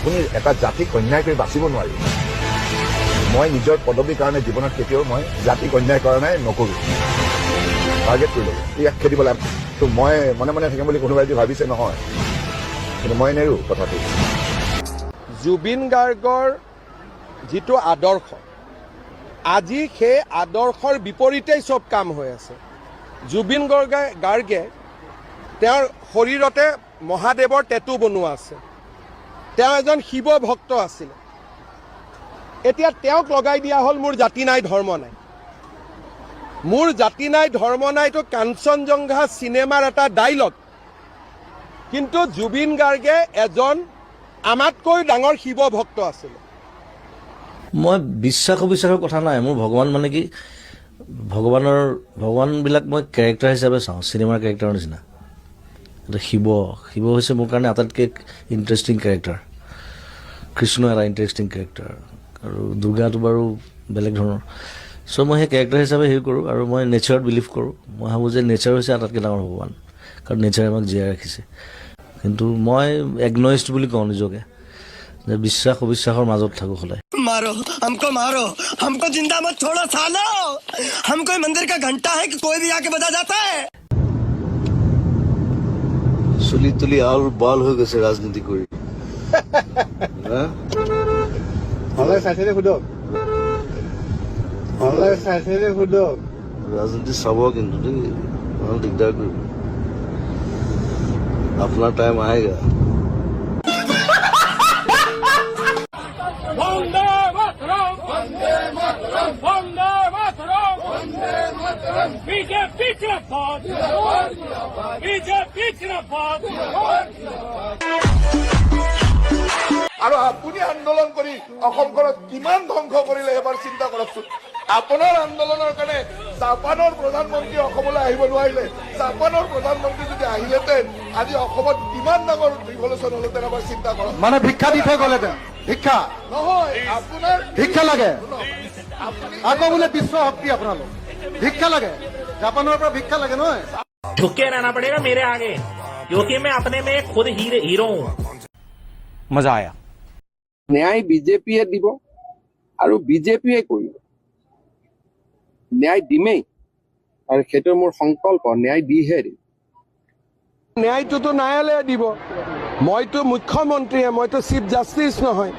আপুনি এটা জাতিক অন্যায় কৰি বাচিব নোৱাৰি। মই নিজৰ পদবীৰ কাৰণে জীৱনত কেতিয়াও মই জাতিক অন্যায় কৰা নাই, নকৰোঁ। টাৰ্গেট কৰি ল'ব, ইয়াক খেদিব লাগে। ত' মই মনে মনে থাকিম বুলি কোনোবাই যদি ভাবিছে নহয়, কিন্তু মই নেৰোঁ কথাটো। জুবিন গাৰ্গৰ যিটো আদৰ্শ, আজি সেই আদৰ্শৰ বিপৰীতেই চব কাম হৈ আছে। জুবিন গাৰ্গে তেওঁৰ শৰীৰতে মহাদেৱৰ টেটু বনোৱা আছে। তেওঁ এজন শিৱ ভক্ত আছিল। এতিয়া তেওঁক লগাই দিয়া হ'ল মোৰ জাতি নাই ধৰ্ম নাই। মোৰ জাতি নাই ধৰ্ম নাইটো কাঞ্চনজংঘা চিনেমাৰ এটা ডাইলগ। কিন্তু জুবিন গাৰ্গে এজন আমাতকৈ ডাঙৰ শিৱ ভক্ত আছিল। মই বিশ্বাসৰ কথা নাই। মোৰ ভগৱান মানে কি, ভগৱানবিলাক মই কেৰেক্টাৰ হিচাপে চাওঁ, চিনেমাৰ কেৰেক্টাৰৰ নিচিনা। শিৱ হৈছে মোৰ কাৰণে আটাইতকৈ ইণ্টাৰেষ্টিং কেৰেক্টাৰ। কৃষ্ণ এটা ইণ্টাৰেষ্টিং কেৰেক্টাৰ, আৰু দুৰ্গাটো বাৰু বেলেগ ধৰণৰ। চ' মই সেই কেৰেক্টাৰ হিচাপে হেৰি কৰোঁ, আৰু মই নেচাৰত বিলিভ কৰোঁ। মই ভাবোঁ যে নেচাৰ হৈছে আটাইতকৈ ডাঙৰ ভগৱান, কাৰণ নেচাৰে আমাক জীয়াই ৰাখিছে। কিন্তু মই এগনইষ্ট বুলি কওঁ নিজকে, যে বিশ্বাস অবিশ্বাসৰ মাজত থাকোঁ সদায়। मारो हमको जिंदा मत छोड़ो सालो। हम कोई मंदिर का घंटा है कि कोई भी आके बजा जाता है। চুলি তুলি আল বাল হৈ গৈছে ৰাজনীতি কৰি। ৰাজনীতি চাব কিন্তু দেই, ইমান দিগদাৰ কৰিব। আপোনাৰ টাইম আহেগা। আৰু আপুনি আন্দোলন কৰি অসমখনত কিমান ধ্বংস কৰিলে এবাৰ চিন্তা কৰকচোন। আপোনাৰ আন্দোলনৰ কাৰণে জাপানৰ প্ৰধানমন্ত্ৰী অসমলৈ আহিব নোৱাৰিলে। জাপানৰ প্ৰধানমন্ত্ৰী যদি আহিলেহেঁতেন আজি অসমত কিমান ডাঙৰ ৰিভলিউচন হলহেঁতেন এবাৰ চিন্তা কৰক। মানে ভিক্ষা দি থৈ গ'লেহেঁতেন। ভিক্ষা নহয়, আপোনাৰ ভিক্ষা লাগে। আকৌ বোলে বিশ্ব শক্তি আপোনালোক, ভিক্ষা লাগে। জাপানৰ পৰা ভিক্ষা লাগে নহয়। झुक के रहना पड़ेगा मेरे आगे, क्योंकि मैं अपने में खुद हीरो हूँ। মজা আয়া। ন্যায় বিজেপিয়ে দিব আৰু বিজেপিয়ে কৰিব। ন্যায় দিমেই, আৰু সেইটো মোৰ সংকল্প, ন্যায় দিহে দিম। ন্যায়টোতো ন্যায়ালয়ে দিব। মইতো মুখ্যমন্ত্ৰীয়ে, মইতো চিফ জাষ্টিচ নহয়।